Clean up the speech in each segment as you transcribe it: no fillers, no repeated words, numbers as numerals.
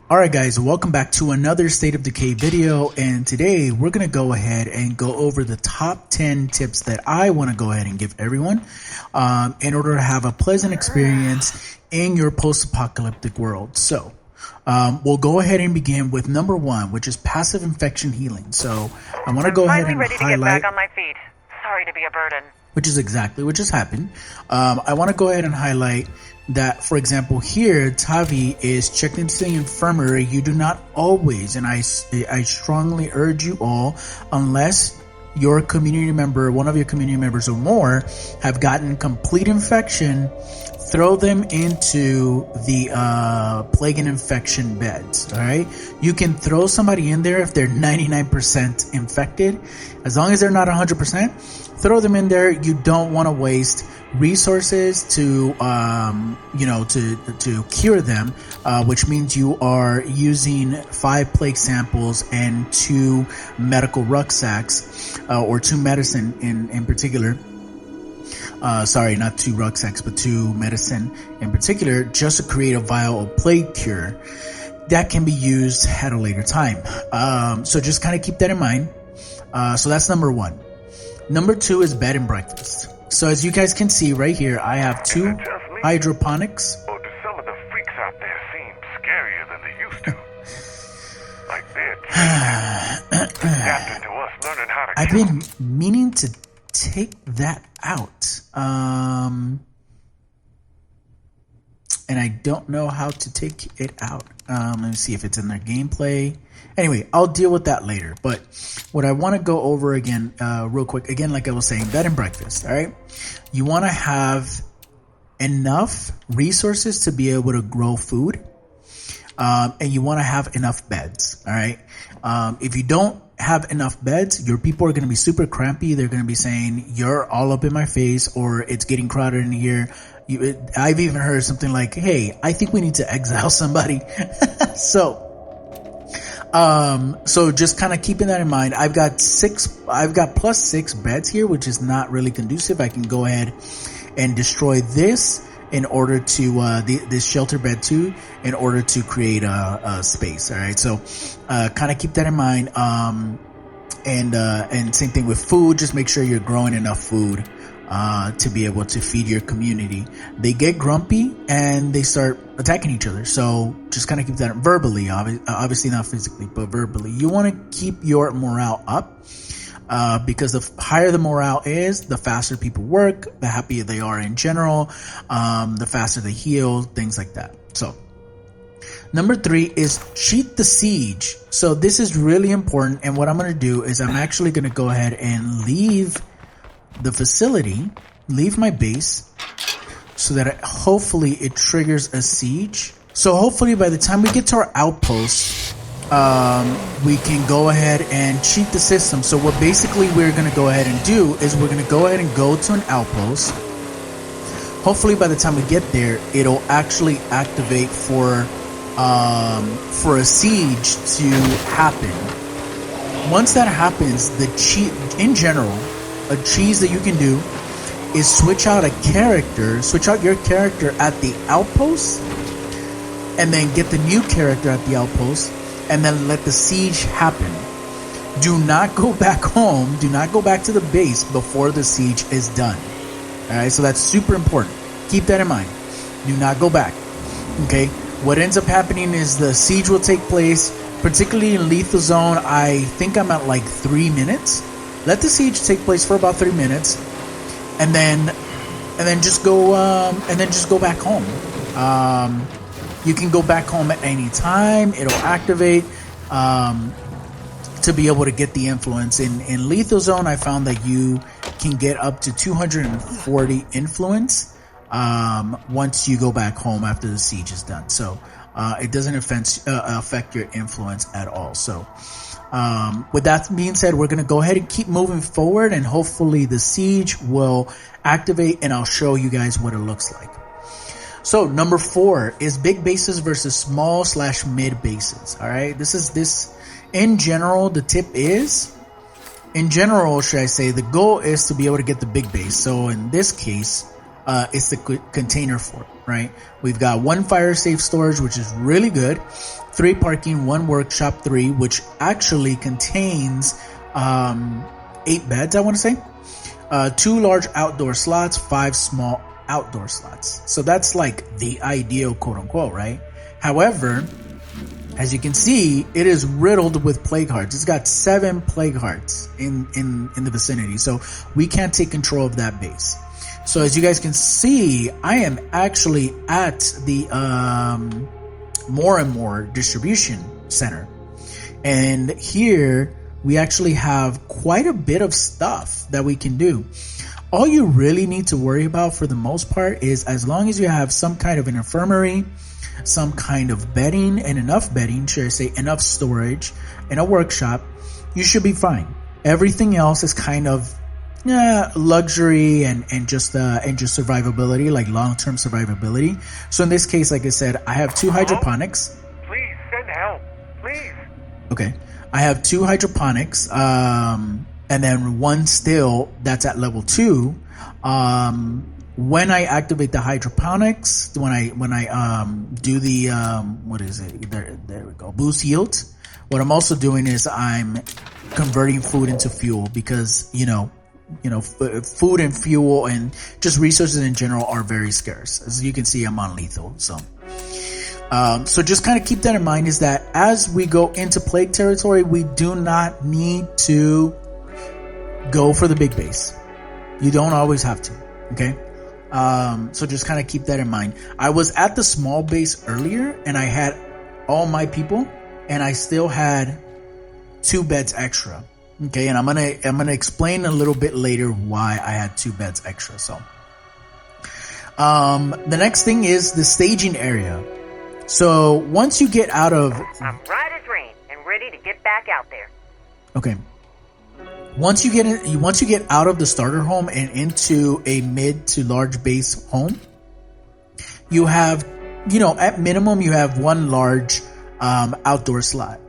Alright guys, welcome back to another State of Decay video, and today we're going to go ahead and go over the top 10 tips that I want to go ahead and give everyone in order to have a pleasant experience in your post-apocalyptic world. So we'll go ahead and begin with number 1, which is passive infection healing. So I want to go ahead and ready to highlight, get back on my feet. Sorry to be a burden. which is exactly what just happened. I want to go ahead and highlight that, for example, here Tavi is checked into the infirmary. You do not always, and I strongly urge you all, unless your community member, one of your community members or more, have gotten complete infection, throw them into the plague and infection beds. All right, you can throw somebody in there if they're 99% infected. As long as they're not 100%, throw them in there. You don't want to waste resources to to cure them, which means you are using 5 plague samples and 2 medical rucksacks, or 2 medicine in particular. Sorry, not 2 rucksacks, but 2 medicine in particular, just to create a vial of plague cure that can be used at a later time. So just kind of keep that in mind. So that's number 1. Number 2 is bed and breakfast. So as you guys can see right here, I have 2 hydroponics. Or do some of the freaks out there seem scarier than they used to? Like they're adapting to us learning how to I've kill. been meaning to take that out. And I don't know how to take it out. Let me see if it's in their gameplay. Anyway, I'll deal with that later. But what I want to go over again, real quick, again, like I was saying, bed and breakfast. All right, you want to have enough resources to be able to grow food, and you want to have enough beds. All right, if you don't have enough beds, your people are going to be super crampy. They're going to be saying, "You're all up in my face," or "It's getting crowded in here." I've even heard something like, "Hey, I think we need to exile somebody." So just kind of keeping that in mind. I've got plus 6 beds here, which is not really conducive. I can go ahead and destroy this in order to this shelter bed too, in order to create a space. All right, so kind of keep that in mind. And same thing with food. Just make sure you're growing enough food to be able to feed your community. They get grumpy and they start attacking each other. So just kind of keep that verbally, obviously not physically, but verbally. You want to keep your morale up, because the higher the morale is, the faster people work, the happier they are in general, the faster they heal, things like that. So number 3 is cheat the siege. So this is really important. And what I'm going to do is I'm actually going to go ahead and leave the facility, leave my base, so that hopefully it triggers a siege. So hopefully by the time we get to our outpost, we can go ahead and cheat the system. So what basically we're going to go ahead and do is we're going to go ahead and go to an outpost. Hopefully by the time we get there, it'll actually activate for a siege to happen. Once that happens, the cheat in general, a cheese that you can do is switch out your character at the outpost, and then get the new character at the outpost, and then let the siege happen. Do not go back home. Do not go back to the base before the siege is done. All right, so that's super important. Keep that in mind. Do not go back. Okay, what ends up happening is the siege will take place, particularly in lethal zone. I think I'm at like 3 minutes. Let the siege take place for about 3 minutes, and then just go back home. You can go back home at any time. It'll activate to be able to get the influence. In lethal zone, I found that you can get up to 240 influence once you go back home after the siege is done. So it doesn't affect your influence at all. So with that being said, we're going to go ahead and keep moving forward, and hopefully the siege will activate, and I'll show you guys what it looks like. So number 4 is big bases versus small/mid bases. All right, this in general, the tip is, in general, should I say, the goal is to be able to get the big base. So in this case, it's the container fort, right? We've got 1 fire safe storage, which is really good. 3 parking, 1 workshop, 3, which actually contains 8 beds, I want to say. 2 large outdoor slots, 5 small outdoor slots. So that's like the ideal, quote unquote, right? However, as you can see, it is riddled with plague hearts. It's got 7 plague hearts in the vicinity. So we can't take control of that base. So as you guys can see, I am actually at the more and more distribution center. And here we actually have quite a bit of stuff that we can do. All you really need to worry about for the most part is, as long as you have some kind of an infirmary, some kind of bedding, and enough bedding, should I say enough storage, and a workshop, you should be fine. Everything else is kind of luxury and just survivability, like long-term survivability. So in this case, like I said, I have 2 hydroponics. Please send help. Please. Okay. I have 2 hydroponics, and then 1 still that's at level 2. When I activate the hydroponics, when I do the what is it? There we go. Boost yield. What I'm also doing is I'm converting food into fuel, because food and fuel and just resources in general are very scarce. As you can see, I'm on lethal. So just kind of keep that in mind, is that as we go into plague territory, we do not need to go for the big base. You don't always have to. Okay. So just kind of keep that in mind. I was at the small base earlier and I had all my people and I still had 2 beds extra. Okay. And I'm going to explain a little bit later why I had 2 beds extra. So, the next thing is the staging area. So once you get out of, I'm right as rain and ready to get back out there. Okay. Once you get out of the starter home and into a mid to large base home, you have, at minimum, you have 1 large outdoor slot.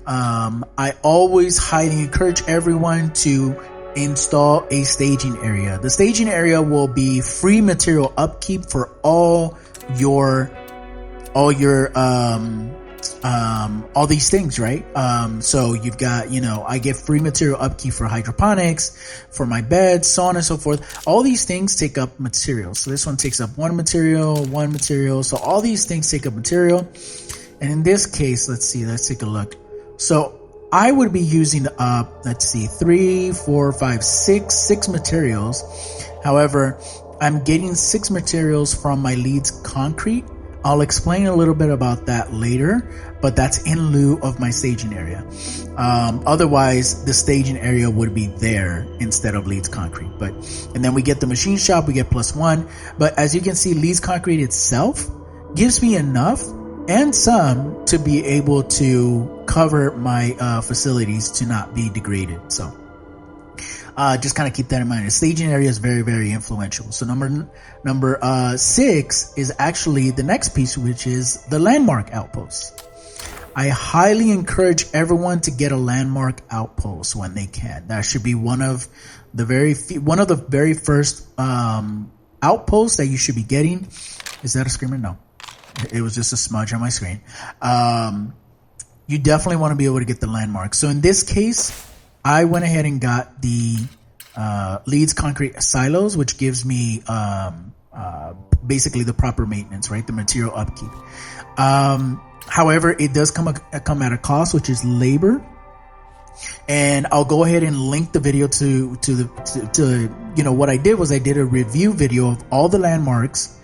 I always highly encourage everyone to install a staging area. The staging area will be free material upkeep for all these things, right? So you've got, I get free material upkeep for hydroponics, for my bed, so on and so forth. All these things take up material. So this one takes up 1 material. So all these things take up material. And in this case, let's take a look. So I would be using up, 3, 4, 5, 6 materials. However, I'm getting 6 materials from my Leeds concrete. I'll explain a little bit about that later, but that's in lieu of my staging area. Otherwise, the staging area would be there instead of Leeds concrete. And then we get the machine shop, we get +1. But as you can see, Leeds concrete itself gives me enough and some to be able to cover my facilities to not be degraded. So just kind of keep that in mind. The staging area is very, very influential. So number 6 is actually the next piece, which is the landmark outpost. I highly encourage everyone to get a landmark outpost when they can. That should be one of the very first outposts that you should be getting. Is that a screamer? No, it was just a smudge on my screen. You definitely want to be able to get the landmark. So in this case, I went ahead and got the Leeds concrete silos, which gives me basically the proper maintenance, right? The material upkeep. However, it does come at a cost, which is labor. And I'll go ahead and link the video to what I did was I did a review video of all the landmarks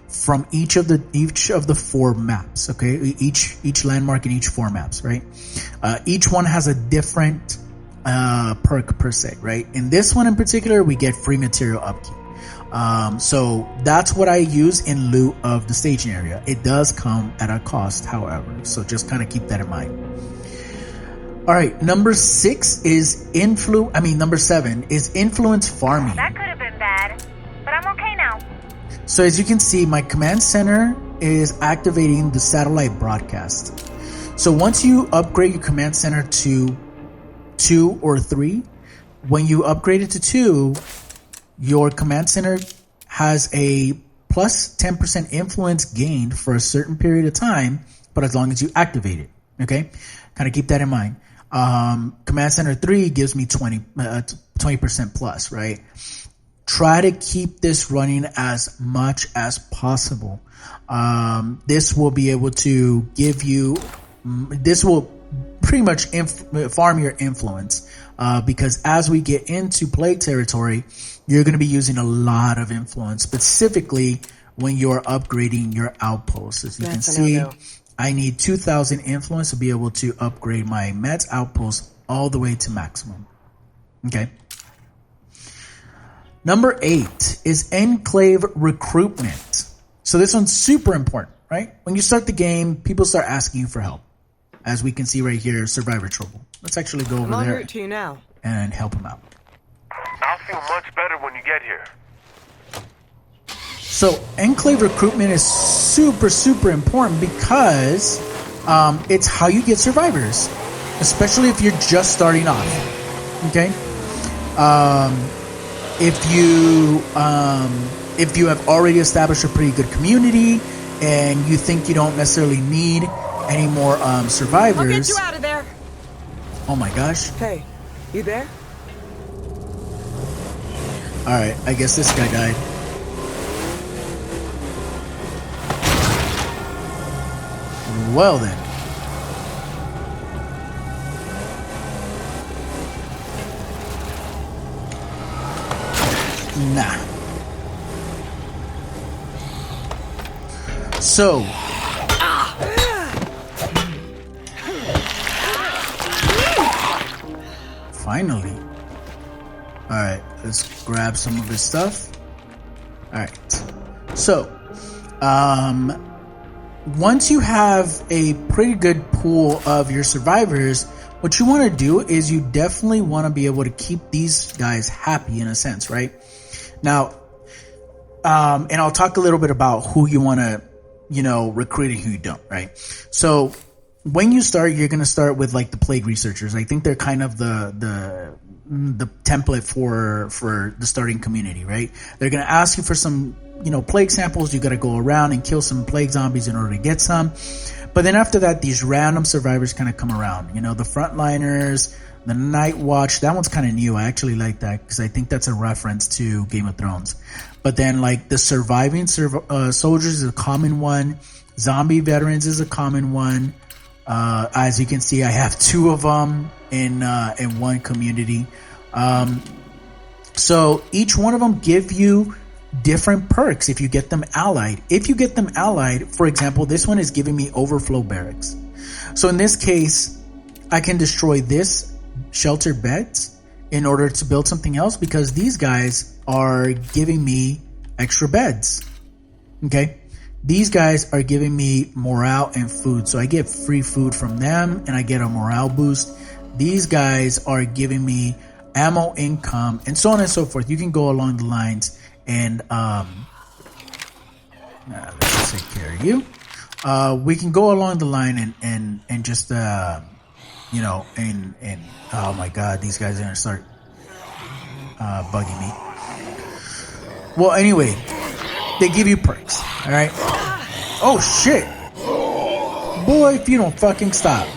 from each of the 4 maps. Okay, each landmark in each 4 maps, right? Each one has a different perk per se, right? In this one in particular, we get free material upkeep. So that's what I use in lieu of the staging area. It does come at a cost, however, so just kind of keep that in mind. All right, number 7 is influence farming. That could have been bad, but I'm okay now. So as you can see, my command center is activating the satellite broadcast. So once you upgrade your command center to 2 or 3, when you upgrade it to 2, your command center has a plus 10% influence gained for a certain period of time, but as long as you activate it. Okay, kind of keep that in mind. Command Center 3 gives me 20% plus, right? Try to keep this running as much as possible. This will be able to give you, this will pretty much farm your influence, because as we get into plague territory, you're going to be using a lot of influence, specifically when you're upgrading your outposts. As you can see, I need 2,000 influence to be able to upgrade my Mets outpost all the way to maximum. Okay. Number 8 is Enclave Recruitment. So this one's super important, right? When you start the game, people start asking you for help. As we can see right here, Survivor Trouble. Let's actually go over there to you now. and help him out. I'll feel much better when you get here. So Enclave Recruitment is super, super important because it's how you get survivors, especially if you're just starting off. Okay. If you have already established a pretty good community and you think you don't necessarily need any more survivors. I'll get you out of there. Oh my gosh. Hey, you there? All right, I guess this guy died. Well then. Nah. So. Finally. Alright, let's grab some of his stuff. Alright. So, once you have a pretty good pool of your survivors, what you want to do is you definitely want to be able to keep these guys happy in a sense, right? Now, and I'll talk a little bit about who you want to, recruit and who you don't, right? So when you start, you're going to start with like the plague researchers. I think they're kind of the template for the starting community, right? They're going to ask you for some, plague samples. You got to go around and kill some plague zombies in order to get some. But then after that, these random survivors kind of come around. The frontliners, the Night Watch. That one's kind of new. I actually like that because I think that's a reference to Game of Thrones. But then like the surviving soldiers is a common one. Zombie veterans is a common one. As you can see, I have 2 of them in one community. So each one of them give you different perks if you get them allied. If you get them allied, for example, this one is giving me overflow barracks. So in this case, I can destroy this shelter beds in order to build something else because these guys are giving me extra beds. Okay. These guys are giving me morale and food. So I get free food from them and I get a morale boost. These guys are giving me ammo income and so on and so forth. You can go along the lines and let's take care of you. We can go along the line and just and oh my god, these guys are gonna start bugging me. Well, anyway, they give you perks. All right. Oh shit, boy! If you don't fucking stop.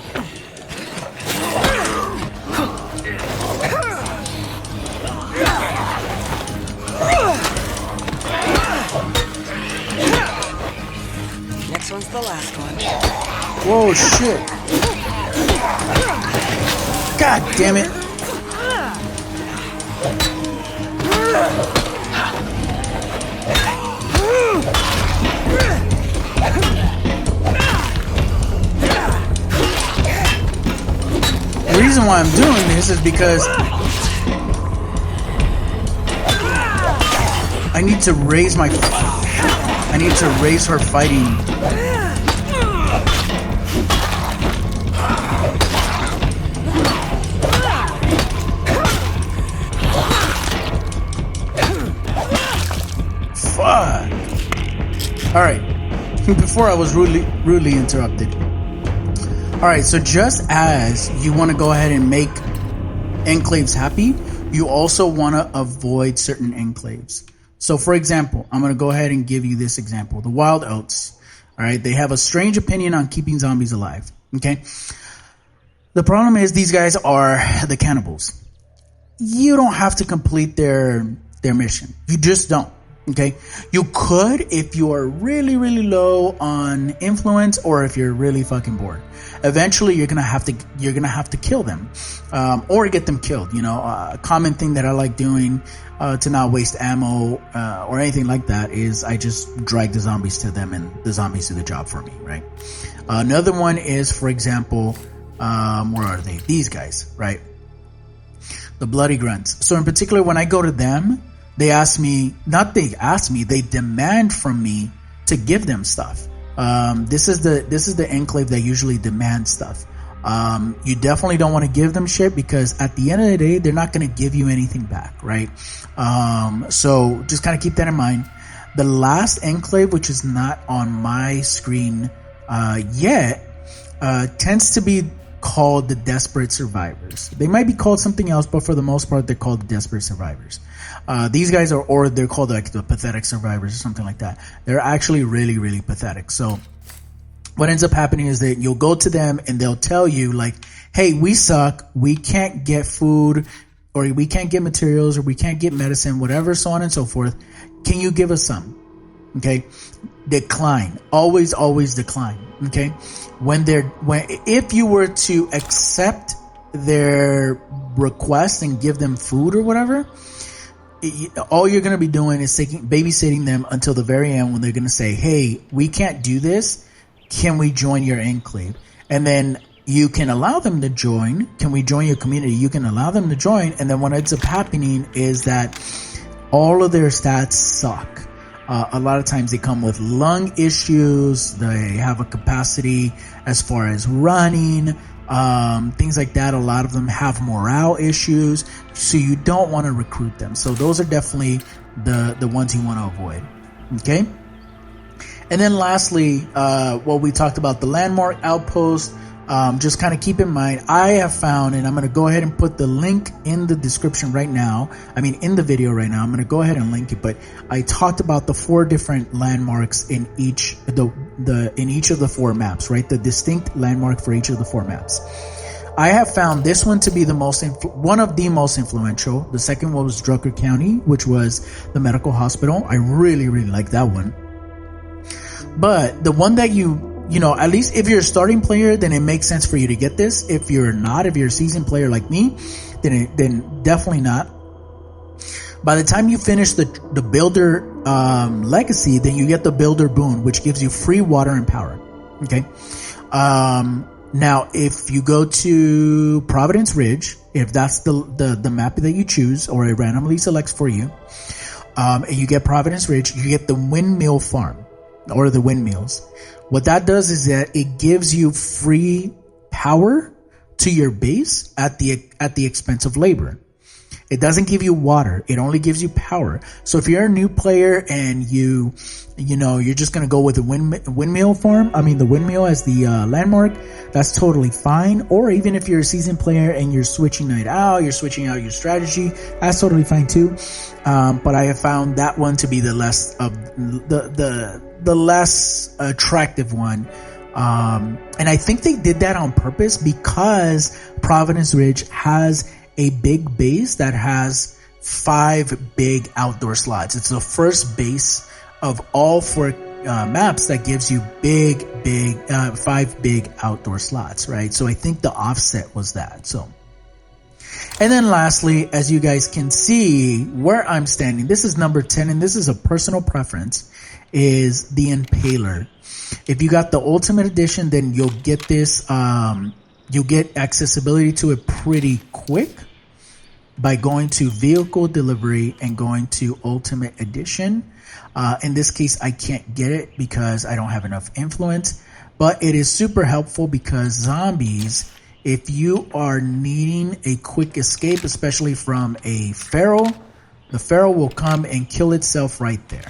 Next one's the last one. Whoa, shit. God damn it. The reason why I'm doing this is because I need to raise her fighting. Fuck. Alright. Before I was rudely interrupted. Alright, so just as you want to go ahead and make enclaves happy, you also want to avoid certain enclaves. So for example, I'm going to go ahead and give you this example. The wild oats. All right. They have a strange opinion on keeping zombies alive. Okay. The problem is these guys are the cannibals. You don't have to complete their mission. You just don't. Okay. You could if you are really, really low on influence, or if you're really fucking bored. Eventually you're gonna have to kill them, or get them killed. You know, a common thing that I like doing, to not waste ammo, or anything like that, is I just drag the zombies to them and the zombies do the job for me, right? Another one is, for example, where are they? These guys, right? The bloody grunts. So in particular, when I go to them, they demand from me to give them stuff. This is the enclave that usually demands stuff. You definitely don't want to give them shit, because at the end of the day, they're not going to give you anything back, right? So just kind of keep that in mind. The last enclave, which is not on my screen yet, tends to be called the Desperate Survivors. They might be called something else, but for the most part, they're called the Desperate Survivors. These guys are, or they're called like the Pathetic Survivors or something like that. They're actually really, really pathetic. So what ends up happening is that you'll go to them and they'll tell you like, hey, we suck. We can't get food, or we can't get materials, or we can't get medicine, whatever, so on and so forth. Can you give us some? Okay. Decline. Always decline. Okay. If you were to accept their request and give them food or whatever, all you're going to be doing is babysitting them until the very end, when they're going to say, hey, we can't do this. Can we join your enclave? And then you can allow them to join. Can we join your community? You can allow them to join. And then what ends up happening is that all of their stats suck. A lot of times they come with lung issues. They have a capacity as far as running, things like that. A lot of them have morale issues. So you don't want to recruit them. So those are definitely the ones you want to avoid. Okay. And then lastly, we talked about the landmark outpost. Just kind of keep in mind, I have found, and I'm going to go ahead and put the link in the description right now. I mean, in the video right now, I'm going to go ahead and link it, but I talked about the 4 different landmarks in each of the 4 maps, right? The distinct landmark for each of the 4 maps. I have found this one to be one of the most influential. The second one was Drucker County, which was the medical hospital. I really, really like that one. But the one that at least if you're a starting player, then it makes sense for you to get this. If you're not, if you're a seasoned player like me, then definitely not. By the time you finish the builder legacy, then you get the builder boon, which gives you free water and power. Okay. Now, if you go to Providence Ridge, if that's the map that you choose, or it randomly selects for you, and you get Providence Ridge, you get the windmill farm, or the windmills. What that does is that it gives you free power to your base at the expense of labor. It doesn't give you water. It only gives you power. So if you're a new player and you're just going to go with the windmill farm, the windmill as the landmark, that's totally fine. Or even if you're a seasoned player and you're switching it out, you're switching out your strategy, that's totally fine too. But I have found that one to be the less attractive one. And I think they did that on purpose, because Providence Ridge has a big base that has 5 big outdoor slots. It's the first base of all 4 maps that gives you 5 big outdoor slots, right? So I think the offset was that. So, and then lastly, as you guys can see where I'm standing, this is number 10, and this is a personal preference, is the Impaler. If you got the Ultimate Edition, then you'll get this, you'll get accessibility to it pretty quick by going to Vehicle Delivery and going to Ultimate Edition. In this case, I can't get it because I don't have enough influence, but it is super helpful because zombies, if you are needing a quick escape, especially from a feral, the feral will come and kill itself right there.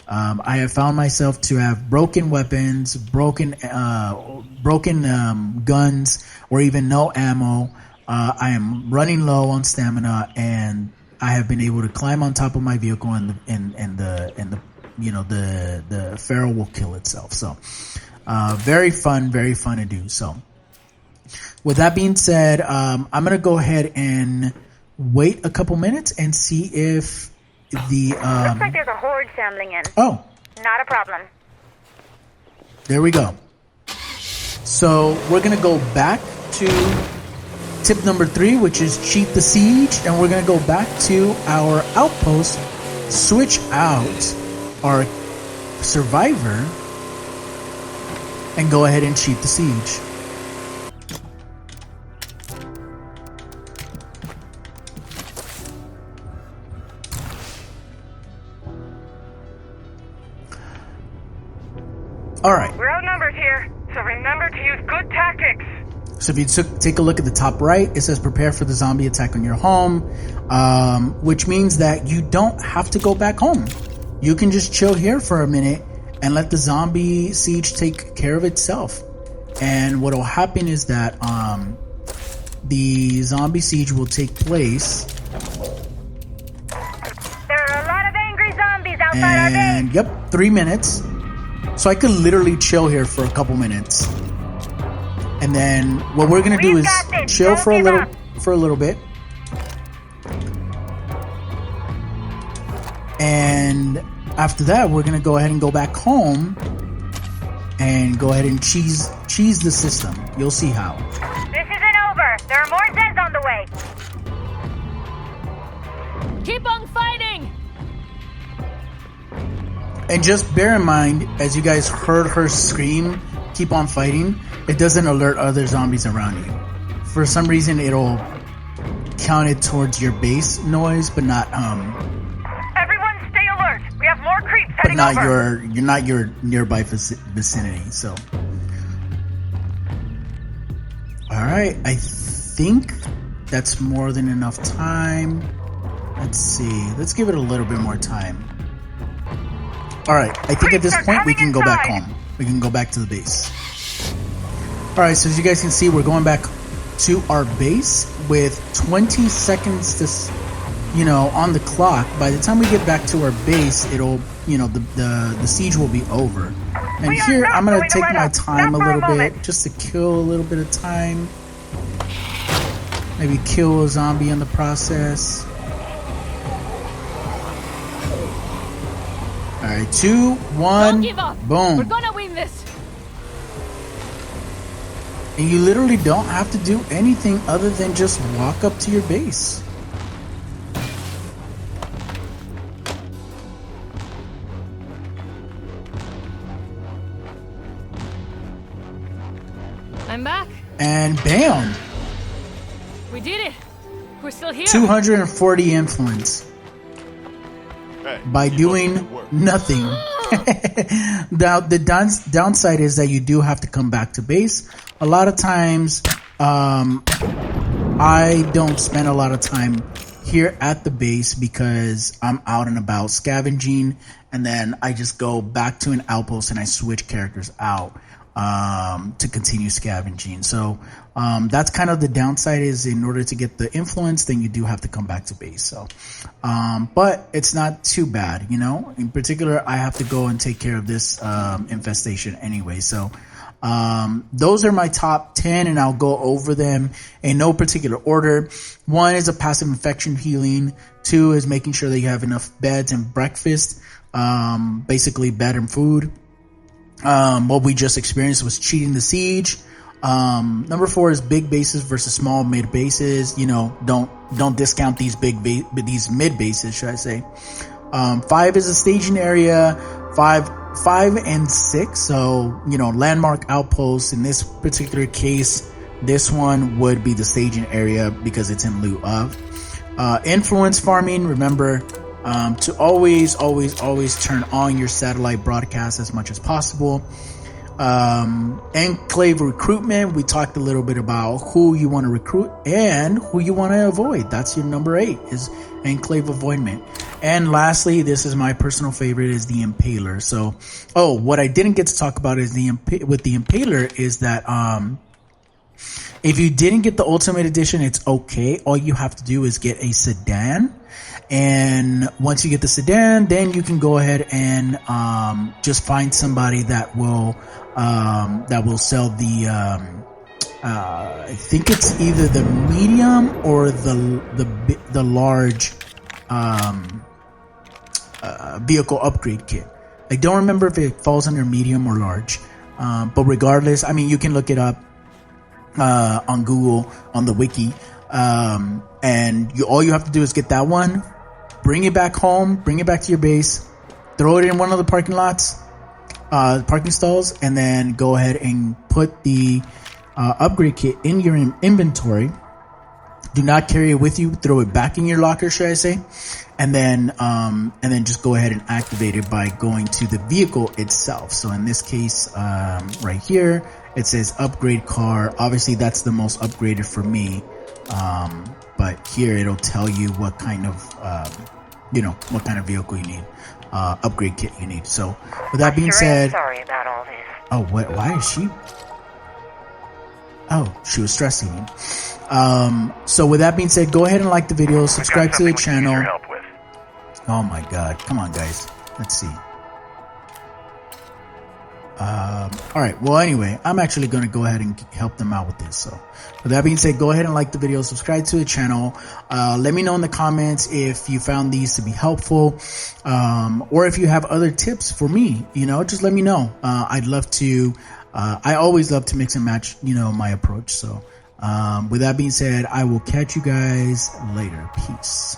I have found myself to have broken weapons, broken guns, or even no ammo. I am running low on stamina, and I have been able to climb on top of my vehicle, and the feral will kill itself. So very fun to do. So with that being said, I'm gonna go ahead and wait a couple minutes and see if the Looks like there's a horde assembling in. oh, Not a problem. there we go. So we're gonna go back to tip number 3, which is cheat the siege, and we're gonna go back to our outpost, switch out our survivor, and go ahead and cheat the siege. All right. We're outnumbered here, so remember to use good tactics. So if you take a look at the top right, it says prepare for the zombie attack on your home, which means that you don't have to go back home. You can just chill here for a minute and let the zombie siege take care of itself. And what will happen is that the zombie siege will take place. There are a lot of angry zombies outside our base. And yep, 3 minutes. So I could literally chill here for a couple minutes. And then what we're gonna do is chill for a little bit. And after that, we're gonna go ahead and go back home and go ahead and cheese the system. You'll see how. This isn't over. There are more Zeds on the way. Keep on fighting! And just bear in mind, as you guys heard her scream, keep on fighting, it doesn't alert other zombies around you. For some reason, it'll count it towards your base noise, but not Everyone stay alert. We have more creeps but heading not over. your nearby vicinity. So, all right, I think that's more than enough time. Let's see. Let's give it a little bit more time. All right, I think at this point we can go back home. We can go back to the base. All right, so as you guys can see, we're going back to our base with 20 seconds to, on the clock. By the time we get back to our base, it'll, the siege will be over. And here, I'm going to take my time a little bit just to kill a little bit of time. Maybe kill a zombie in the process. All right, 2, 1, Don't give up. boom. We're gonna win this. And you literally don't have to do anything other than just walk up to your base. I'm back. And bam! We did it. We're still here. 240 influence. By doing nothing. Now, the downside is that you do have to come back to base. A lot of times, I don't spend a lot of time here at the base because I'm out and about scavenging, and then I just go back to an outpost and I switch characters out to continue scavenging. So that's kind of the downside, is in order to get the influence, then you do have to come back to base. So but it's not too bad, in particular. I have to go and take care of this infestation anyway. So those are my top 10, and I'll go over them in no particular order. 1 is a passive infection healing. 2 is making sure that you have enough beds and breakfast, basically bed and food. What we just experienced was cheating the siege. Number 4 is big bases versus small mid bases. Don't discount these these mid bases, should I say. 5 is a staging area. 5 and 6. So, landmark outposts. In this particular case, this one would be the staging area because it's in lieu of. Influence farming. Remember, to always turn on your satellite broadcast as much as possible. Enclave recruitment. We talked a little bit about who you want to recruit and who you want to avoid. That's your number 8, is enclave avoidment. And lastly, this is my personal favorite, is the Impaler. So, what I didn't get to talk about is with the Impaler is that, if you didn't get the Ultimate Edition, it's okay. All you have to do is get a sedan. And once you get the sedan, then you can go ahead and just find somebody that will sell the I think it's either the medium or the large vehicle upgrade kit. I don't remember if it falls under medium or large, but regardless, I mean, you can look it up on Google, on the wiki, and all you have to do is get that one, bring it back home, bring it back to your base, throw it in one of the parking lots, parking stalls, and then go ahead and put the upgrade kit in your inventory. Do not carry it with you. Throw it back in your locker, should I say? And then just go ahead and activate it by going to the vehicle itself. So in this case, right here, it says upgrade car. Obviously, that's the most upgraded for me. But here it'll tell you what kind of, what kind of vehicle you need, upgrade kit you need. So with that being said, sorry about all this. oh, why is she? Oh, she was stressing me. So with that being said, go ahead and like the video, subscribe to the channel. Help with. Oh my god, come on guys, let's see. Alright, well anyway, I'm actually going to go ahead and help them out with this. So with that being said, go ahead and like the video, subscribe to the channel. Let me know in the comments if you found these to be helpful, or if you have other tips for me, just let me know. I'd love to, I always love to mix and match, my approach. So with that being said, I will catch you guys later. Peace.